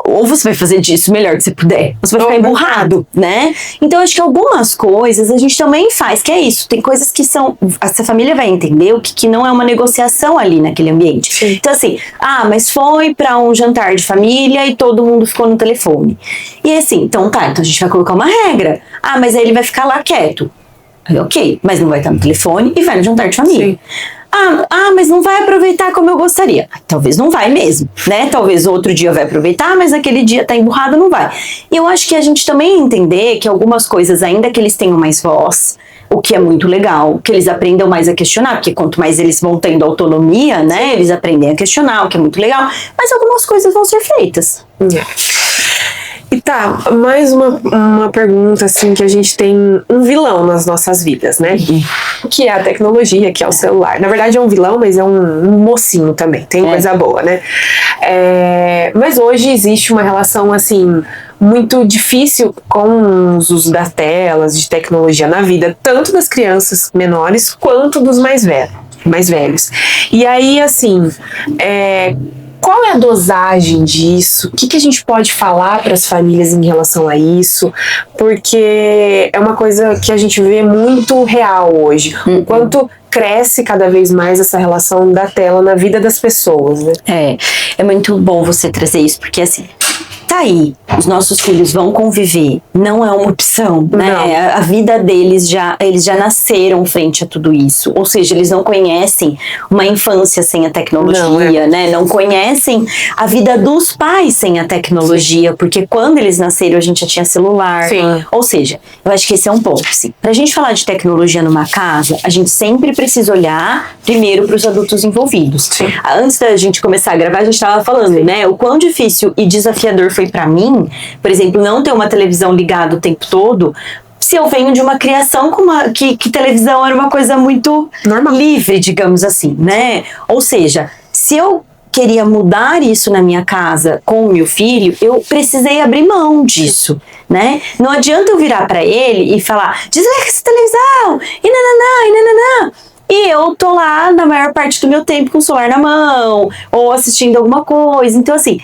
Speaker 2: Ou você vai fazer disso o melhor que você puder, ou você vai ficar emburrado, né? Então, acho que algumas coisas a gente também faz, que é isso. Tem coisas que essa família vai entender o que não é uma negociação ali naquele ambiente.
Speaker 1: Sim.
Speaker 2: Então, assim, mas foi pra um jantar de família e todo mundo ficou no telefone. E assim, então a gente vai colocar uma regra. Mas aí ele vai ficar lá quieto. Aí, ok, mas não vai estar no telefone e vai no jantar de família.
Speaker 1: Sim.
Speaker 2: Mas não vai aproveitar como eu gostaria. Talvez não vai mesmo, né? Talvez outro dia vai aproveitar, mas aquele dia tá emburrado, não vai. E eu acho que a gente também entender que algumas coisas, ainda que eles tenham mais voz, o que é muito legal, que eles aprendam mais a questionar, porque quanto mais eles vão tendo autonomia, né? Eles aprendem a questionar, o que é muito legal. Mas algumas coisas vão ser feitas.
Speaker 1: E tá, mais uma pergunta, assim, que a gente tem um vilão nas nossas vidas, né? Que é a tecnologia, que é o celular. Na verdade é um vilão, mas é um mocinho também, tem coisa boa, né? Mas hoje existe uma relação, assim, muito difícil com os usos das telas, de tecnologia na vida, tanto das crianças menores, quanto dos mais velhos. E aí, assim, qual é a dosagem disso? O que a gente pode falar para as famílias em relação a isso? Porque é uma coisa que a gente vê muito real hoje. O quanto cresce cada vez mais essa relação da tela na vida das pessoas, né?
Speaker 2: É muito bom você trazer isso, porque assim, tá aí, os nossos filhos vão conviver, não é uma opção, né? A vida deles eles já nasceram frente a tudo isso, ou seja, eles não conhecem uma infância sem a tecnologia, né? Não conhecem a vida dos pais sem a tecnologia, porque quando eles nasceram a gente já tinha celular.
Speaker 1: Sim.
Speaker 2: Ou seja, eu acho que esse é um ponto, assim. Pra gente falar de tecnologia numa casa, a gente sempre precisa olhar primeiro para os adultos envolvidos.
Speaker 1: Sim.
Speaker 2: Antes da gente começar a gravar, a gente tava falando, né? O quão difícil e desafiador foi pra mim, por exemplo, não ter uma televisão ligada o tempo todo, se eu venho de uma criação que televisão era uma coisa muito
Speaker 1: normal,
Speaker 2: livre, digamos assim, né? Ou seja, se eu queria mudar isso na minha casa com o meu filho, eu precisei abrir mão disso, né? Não adianta eu virar para ele e falar, desliga essa televisão, e nananã, e nananã. E eu tô lá na maior parte do meu tempo com o celular na mão, ou assistindo alguma coisa. Então, assim,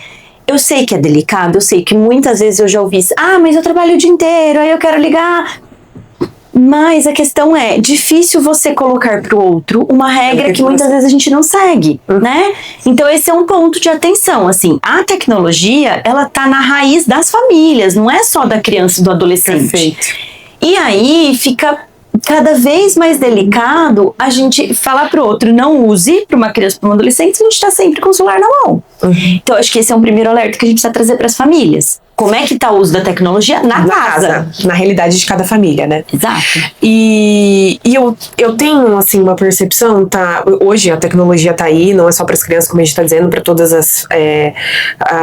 Speaker 2: eu sei que é delicado, eu sei que muitas vezes eu já ouvi isso, mas eu trabalho o dia inteiro, aí eu quero ligar. Mas a questão é, difícil você colocar pro outro uma regra que muitas vezes a gente não segue, né? Então esse é um ponto de atenção, assim, a tecnologia, ela tá na raiz das famílias, não é só da criança e do adolescente.
Speaker 1: Perfeito.
Speaker 2: E aí fica cada vez mais delicado a gente falar pro outro, não use para uma criança, para um adolescente, se a gente tá sempre com o celular na mão. Então acho que esse é um primeiro alerta que a gente precisa trazer para as famílias. Como é que tá o uso da tecnologia na casa?
Speaker 1: Na realidade de cada família, né?
Speaker 2: Exato.
Speaker 1: E eu tenho, assim, uma percepção, tá? Hoje a tecnologia tá aí, não é só para as crianças, como a gente tá dizendo, para todas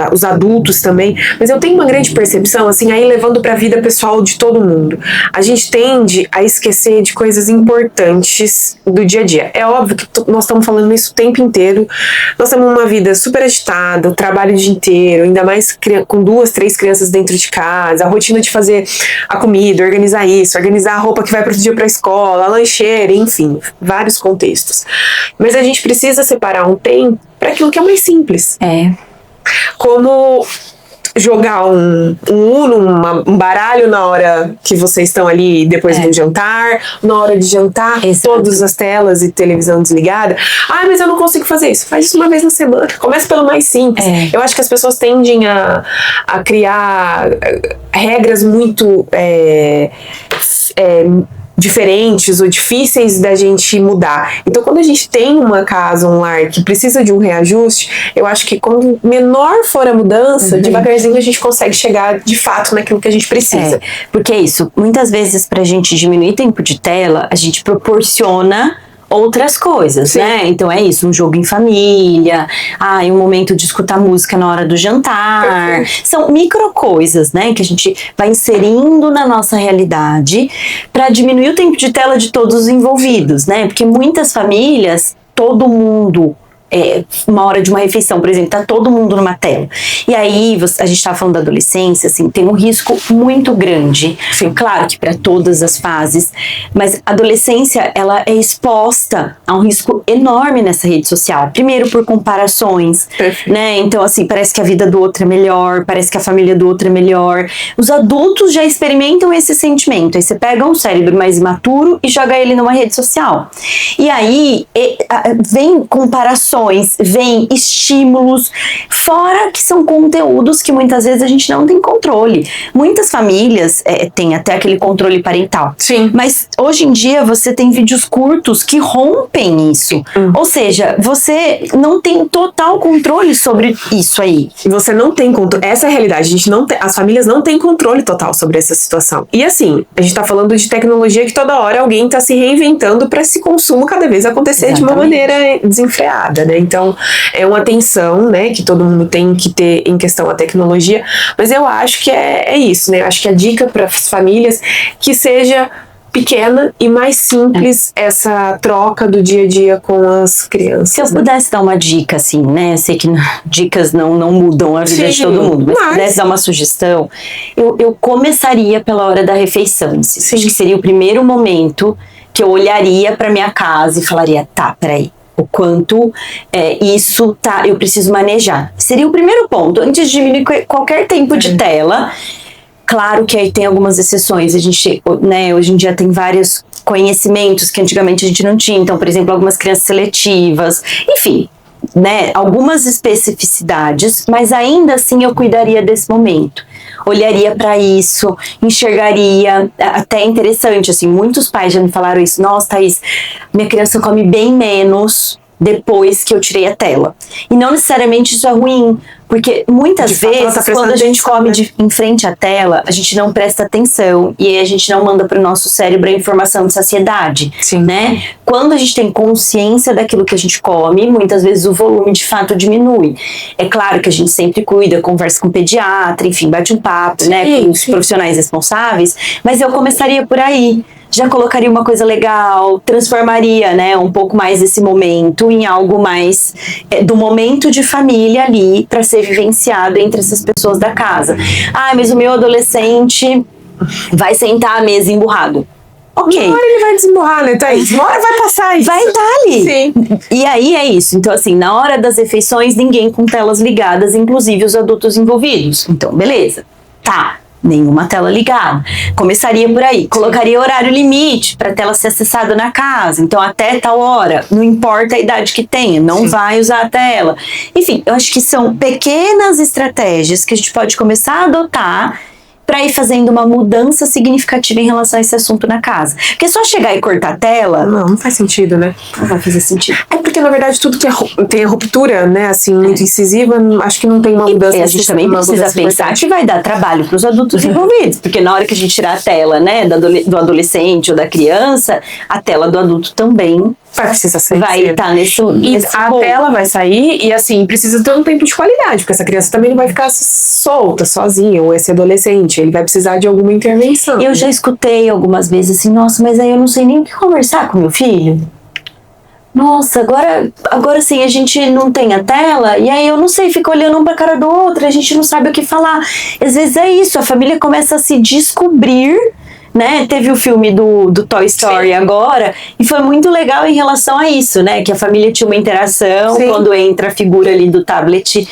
Speaker 1: os adultos também. Mas eu tenho uma grande percepção, assim, aí levando pra vida pessoal de todo mundo. A gente tende a esquecer de coisas importantes do dia a dia. É óbvio que nós estamos falando isso o tempo inteiro. Nós temos uma vida super agitada, o trabalho o dia inteiro, ainda mais com 2, 3 crianças dentro de casa, a rotina de fazer a comida, organizar isso, organizar a roupa que vai pro dia pra escola, a lancheira, enfim, vários contextos. Mas a gente precisa separar um tempo para aquilo que é mais simples. Como jogar um Uno, um baralho na hora que vocês estão ali depois do jantar, na hora de jantar, todas as telas e televisão desligada. Mas eu não consigo fazer isso. Faz isso uma vez na semana. Começa pelo mais simples. Eu acho que as pessoas tendem a criar regras muito diferentes ou difíceis da gente mudar. Então, quando a gente tem uma casa, um lar que precisa de um reajuste, eu acho que quando menor for a mudança, devagarzinho a gente consegue chegar de fato naquilo que a gente precisa.
Speaker 2: Porque é isso, muitas vezes pra gente diminuir tempo de tela, a gente proporciona outras coisas, né? Então é isso, um jogo em família, um momento de escutar música na hora do jantar. São micro coisas, né? Que a gente vai inserindo na nossa realidade para diminuir o tempo de tela de todos os envolvidos, né? Porque muitas famílias, todo mundo uma hora de uma refeição, por exemplo, tá todo mundo numa tela. E aí, a gente tava falando da adolescência, assim, tem um risco muito grande. Sim. Claro que para todas as fases, mas a adolescência, ela é exposta a um risco enorme nessa rede social. Primeiro por comparações, né? Então, assim, parece que a vida do outro é melhor, parece que a família do outro é melhor. Os adultos já experimentam esse sentimento. Aí você pega um cérebro mais imaturo e joga ele numa rede social. E aí, vem comparações, vem estímulos, fora que são conteúdos que muitas vezes a gente não tem controle. Muitas famílias têm até aquele controle parental.
Speaker 1: Sim.
Speaker 2: Mas hoje em dia você tem vídeos curtos que rompem isso. Ou seja, você não tem total controle sobre isso aí.
Speaker 1: Você não tem controle. Essa é a realidade. A gente não tem, as famílias não têm controle total sobre essa situação. E assim, a gente tá falando de tecnologia que toda hora alguém tá se reinventando para esse consumo cada vez acontecer de uma maneira desenfreada, né? Então, é uma atenção, né, que todo mundo tem que ter em questão à tecnologia, mas eu acho que é isso, né? Eu acho que a dica para as famílias que seja pequena e mais simples essa troca do dia a dia com as crianças.
Speaker 2: Se eu pudesse dar uma dica, assim, né? Eu sei que dicas não mudam a vida de todo mundo, mas se pudesse dar uma sugestão, eu começaria pela hora da refeição. Acho que seria o primeiro momento que eu olharia para minha casa e falaria, peraí, o quanto isso eu preciso manejar. Seria o primeiro ponto, antes de diminuir qualquer tempo de tela. Claro que aí tem algumas exceções, a gente, né, hoje em dia tem vários conhecimentos que antigamente a gente não tinha, então, por exemplo, algumas crianças seletivas, enfim, né, algumas especificidades, mas ainda assim eu cuidaria desse momento. Olharia para isso, enxergaria, até interessante, assim, muitos pais já me falaram isso, nossa, Thaís, minha criança come bem menos depois que eu tirei a tela. E não necessariamente isso é ruim, porque muitas vezes quando a gente come em frente à tela, a gente não presta atenção e aí a gente não manda para o nosso cérebro a informação de saciedade, né? Quando a gente tem consciência daquilo que a gente come, muitas vezes o volume de fato diminui. É claro que a gente sempre cuida, conversa com o pediatra, enfim, bate um papo, né, com os profissionais responsáveis, mas eu começaria por aí. já colocaria uma coisa legal, transformaria, né, um pouco mais esse momento em algo mais do momento de família ali para ser vivenciado entre essas pessoas da casa. Ah, mas o meu adolescente vai sentar à mesa emburrado. Ok.
Speaker 1: Uma hora ele vai desemburrar, né, Thaís? Uma hora vai passar isso.
Speaker 2: Vai estar ali.
Speaker 1: Sim.
Speaker 2: E aí é isso. Então, assim, na hora das refeições, ninguém com telas ligadas, inclusive os adultos envolvidos. Então, beleza. Tá. Nenhuma tela ligada. Começaria por aí. Colocaria horário limite para a tela ser acessada na casa. Então, até tal hora. Não importa a idade que tenha. Não vai usar a tela. Enfim, eu acho que são pequenas estratégias que a gente pode começar a adotar para ir fazendo uma mudança significativa em relação a esse assunto na casa. Porque só chegar e cortar a tela...
Speaker 1: Não faz sentido, né?
Speaker 2: Não vai fazer sentido.
Speaker 1: É porque, na verdade, tudo que tem a ruptura, né, assim, muito incisiva, acho que não tem uma mudança.
Speaker 2: E a gente também precisa pensar que vai dar trabalho para os adultos envolvidos. Porque na hora que a gente tirar a tela, né, do adolescente ou da criança, a tela do adulto também
Speaker 1: vai precisar ser.
Speaker 2: Vai estar nesse
Speaker 1: a
Speaker 2: ponto.
Speaker 1: tela vai sair e, assim, precisa ter um tempo de qualidade, porque essa criança também não vai ficar solta, sozinha, ou esse adolescente, ele vai precisar de alguma intervenção.
Speaker 2: Eu já escutei algumas vezes assim, nossa, mas aí eu não sei nem o que conversar com meu filho. Nossa, agora sim, a gente não tem a tela, e aí eu não sei, fica olhando um pra cara do outro, a gente não sabe o que falar. Às vezes é isso, a família começa a se descobrir, né? Teve o filme do Toy Story agora, e foi muito legal em relação a isso, né? Que a família tinha uma interação, quando entra a figura ali do tablet.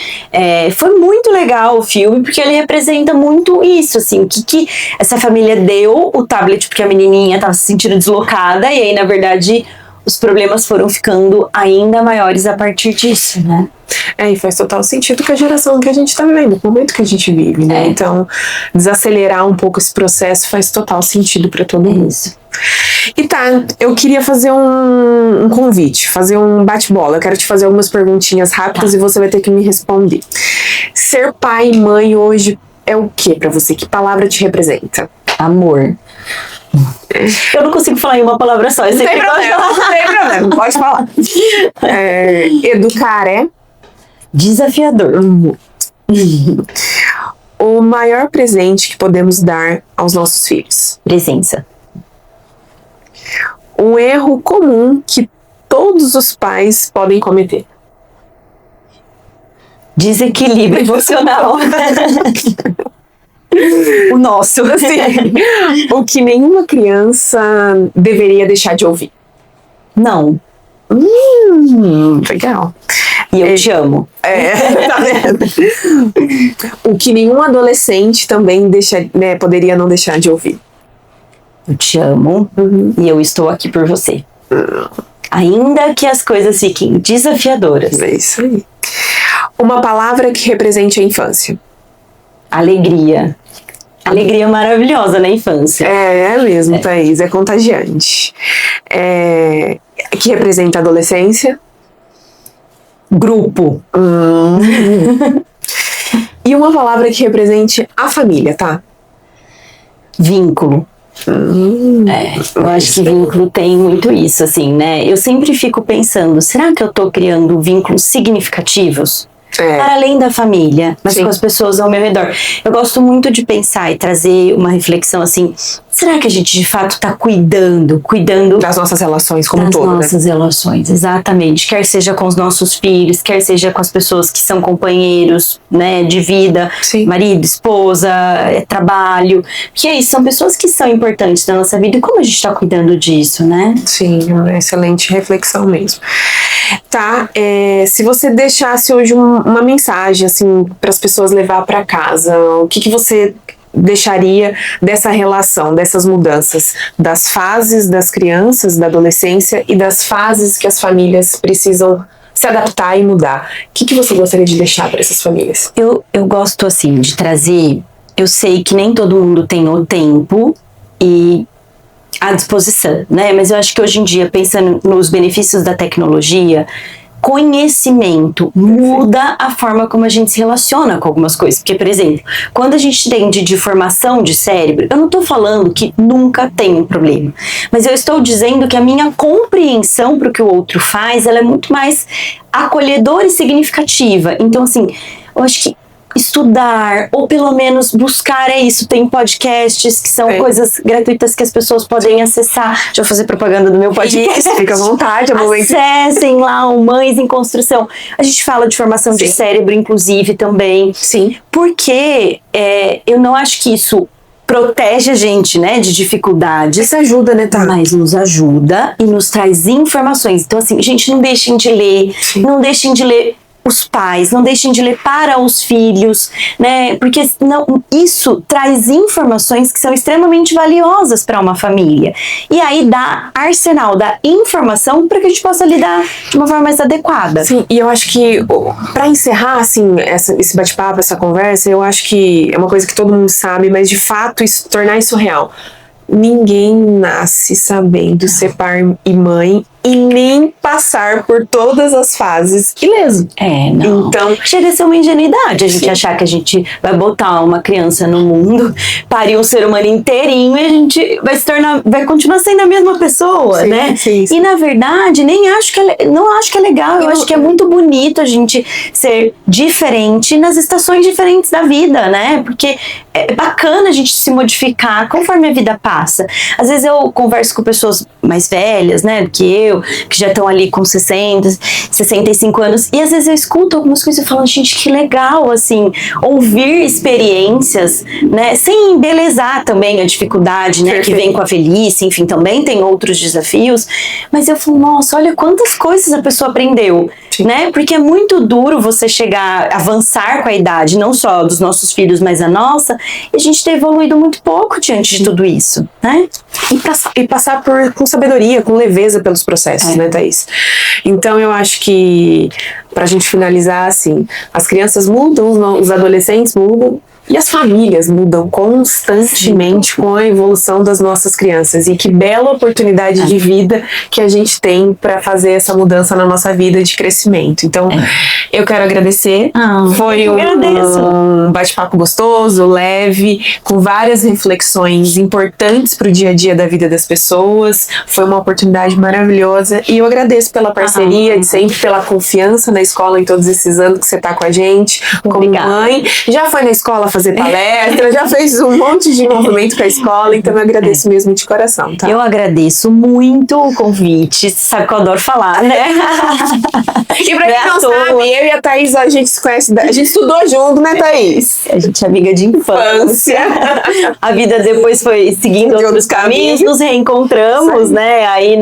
Speaker 2: Foi muito legal o filme, porque ele representa muito isso, assim, o que essa família deu o tablet porque a menininha tava se sentindo deslocada, e aí, na verdade, os problemas foram ficando ainda maiores a partir disso, né?
Speaker 1: E faz total sentido com a geração que a gente tá vivendo, com o momento que a gente vive, né? Então, desacelerar um pouco esse processo faz total sentido para todo mundo.
Speaker 2: Isso.
Speaker 1: E tá, eu queria fazer um convite, fazer um bate-bola. Eu quero te fazer algumas perguntinhas rápidas e você vai ter que me responder. Ser pai e mãe hoje é o que para você? Que palavra te representa?
Speaker 2: Amor. Eu não consigo falar em uma palavra só.
Speaker 1: Não tem problema, pode falar. Educar é?
Speaker 2: Desafiador.
Speaker 1: O maior presente que podemos dar aos nossos filhos?
Speaker 2: Presença.
Speaker 1: Um erro comum que todos os pais podem cometer?
Speaker 2: Desequilíbrio emocional. O nosso.
Speaker 1: Sim. O que nenhuma criança deveria deixar de ouvir?
Speaker 2: Não.
Speaker 1: Legal.
Speaker 2: E eu te amo.
Speaker 1: Tá vendo? O que nenhum adolescente também poderia não deixar de ouvir?
Speaker 2: Eu te amo e eu estou aqui por você. Ainda que as coisas fiquem desafiadoras.
Speaker 1: É isso aí. Uma palavra que represente a infância?
Speaker 2: Alegria. Alegria maravilhosa na infância.
Speaker 1: É mesmo, Thaís. É contagiante. Que representa a adolescência?
Speaker 2: Grupo.
Speaker 1: E uma palavra que represente a família, tá?
Speaker 2: Vínculo. Eu acho que vínculo tem muito isso, assim, né? Eu sempre fico pensando, será que eu tô criando vínculos significativos? Para além da família, mas com as pessoas ao meu redor. Eu gosto muito de pensar e trazer uma reflexão assim, será que a gente de fato está cuidando
Speaker 1: das nossas relações como um todo,
Speaker 2: das nossas relações, exatamente. Quer seja com os nossos filhos, quer seja com as pessoas que são companheiros, né, de vida, marido, esposa, trabalho. Porque é isso, são pessoas que são importantes na nossa vida. E como a gente está cuidando disso, né?
Speaker 1: Sim, é uma excelente reflexão mesmo. Tá, se você deixasse hoje uma mensagem, assim, para as pessoas levar para casa, o que você deixaria dessa relação, dessas mudanças, das fases das crianças, da adolescência e das fases que as famílias precisam se adaptar e mudar? O que você gostaria de deixar para essas famílias?
Speaker 2: Eu gosto, assim, de trazer... Eu sei que nem todo mundo tem o tempo e à disposição, né? Mas eu acho que hoje em dia, pensando nos benefícios da tecnologia, conhecimento muda a forma como a gente se relaciona com algumas coisas. Porque, por exemplo, quando a gente tem de formação de cérebro, eu não estou falando que nunca tem um problema, mas eu estou dizendo que a minha compreensão para o que o outro faz, ela é muito mais acolhedora e significativa. Então, assim, eu acho que estudar, ou pelo menos buscar, tem podcasts que são coisas gratuitas que as pessoas podem acessar. Deixa eu fazer propaganda do meu podcast.
Speaker 1: Isso, fica à vontade.
Speaker 2: Acessem lá o Mães em Construção. A gente fala de formação de cérebro, inclusive, também.
Speaker 1: Sim.
Speaker 2: Porque eu não acho que isso protege a gente, né, de dificuldades.
Speaker 1: Isso ajuda, né, tá?
Speaker 2: Mas nos ajuda e nos traz informações. Então, assim, gente, não deixem de ler. Não deixem de ler os pais, não deixem de ler para os filhos, né? Porque isso traz informações que são extremamente valiosas para uma família. E aí dá arsenal, dá informação para que a gente possa lidar de uma forma mais adequada.
Speaker 1: Sim, e eu acho que, para encerrar, assim, esse bate-papo, essa conversa, eu acho que é uma coisa que todo mundo sabe, mas de fato tornar isso real. Ninguém nasce sabendo ser pai e mãe e nem passar por todas as fases ileso.
Speaker 2: Não.
Speaker 1: Então,
Speaker 2: chega a ser uma ingenuidade a gente achar que a gente vai botar uma criança no mundo, parir um ser humano inteirinho e a gente vai continuar sendo a mesma pessoa, né?
Speaker 1: Sim.
Speaker 2: E na verdade, não acho que é legal, eu acho que é muito bonito a gente ser diferente nas estações diferentes da vida, né? Porque é bacana a gente se modificar conforme a vida passa. Às vezes eu converso com pessoas mais velhas, né, do que eu, que já estão ali com 60, 65 anos, e às vezes eu escuto algumas coisas e falo, gente, que legal, assim, ouvir experiências, né, sem embelezar também a dificuldade, né, que vem com a velhice, enfim, também tem outros desafios, mas eu falo, nossa, olha quantas coisas a pessoa aprendeu, né, porque é muito duro você avançar com a idade, não só dos nossos filhos, mas a nossa, e a gente ter evoluído muito pouco diante de tudo isso, né?
Speaker 1: E passar com sabedoria, com leveza pelos processos, né, Thaís? Então eu acho que, pra gente finalizar, assim, as crianças mudam, os adolescentes mudam, e as famílias mudam constantemente com a evolução das nossas crianças. E que bela oportunidade de vida que a gente tem para fazer essa mudança na nossa vida de crescimento. Então, eu quero agradecer. Foi um bate-papo gostoso, leve, com várias reflexões importantes para o dia a dia da vida das pessoas. Foi uma oportunidade maravilhosa. E eu agradeço pela parceria, de sempre, pela confiança na escola em todos esses anos que você está com a gente, como mãe. Já foi na escola fazer palestra, já fez um monte de movimento com a escola, então eu agradeço mesmo de coração, tá?
Speaker 2: Eu agradeço muito o convite, sabe que eu adoro falar, né?
Speaker 1: E pra quem não sabe, eu e a Thaís, a gente se conhece, a gente estudou junto, né, Thaís?
Speaker 2: A gente é amiga de infância. A vida depois foi seguindo outros caminhos, nos reencontramos, né? Aí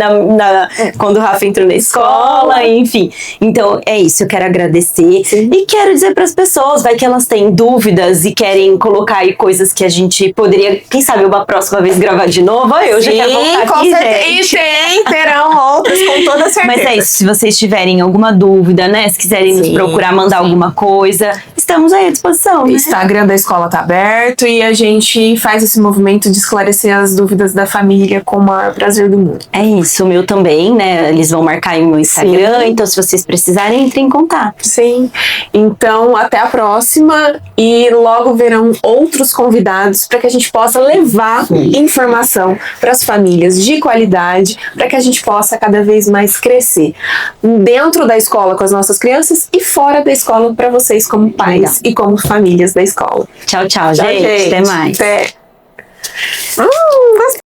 Speaker 2: quando o Rafa entrou na escola, enfim. Então é isso, eu quero agradecer e quero dizer para as pessoas, vai que elas têm dúvidas e querem colocar aí coisas que a gente poderia, quem sabe, uma próxima vez gravar de novo. Eu já quero voltar aqui, gente.
Speaker 1: E terão outras, com toda certeza.
Speaker 2: Mas é isso, se vocês tiverem alguma dúvida, né, se quiserem nos procurar, mandar alguma coisa, estamos aí à disposição, né?
Speaker 1: O Instagram da escola tá aberto e a gente faz esse movimento de esclarecer as dúvidas da família com o maior prazer do mundo.
Speaker 2: É isso, o meu também, né, eles vão marcar aí no Instagram, então se vocês precisarem, entrem em contato.
Speaker 1: Sim, então até a próxima e logo verão outros convidados para que a gente possa levar informação para as famílias de qualidade, para que a gente possa cada vez mais crescer dentro da escola com as nossas crianças e fora da escola para vocês como pais e como famílias da escola.
Speaker 2: Tchau, gente. Até mais.
Speaker 1: Até.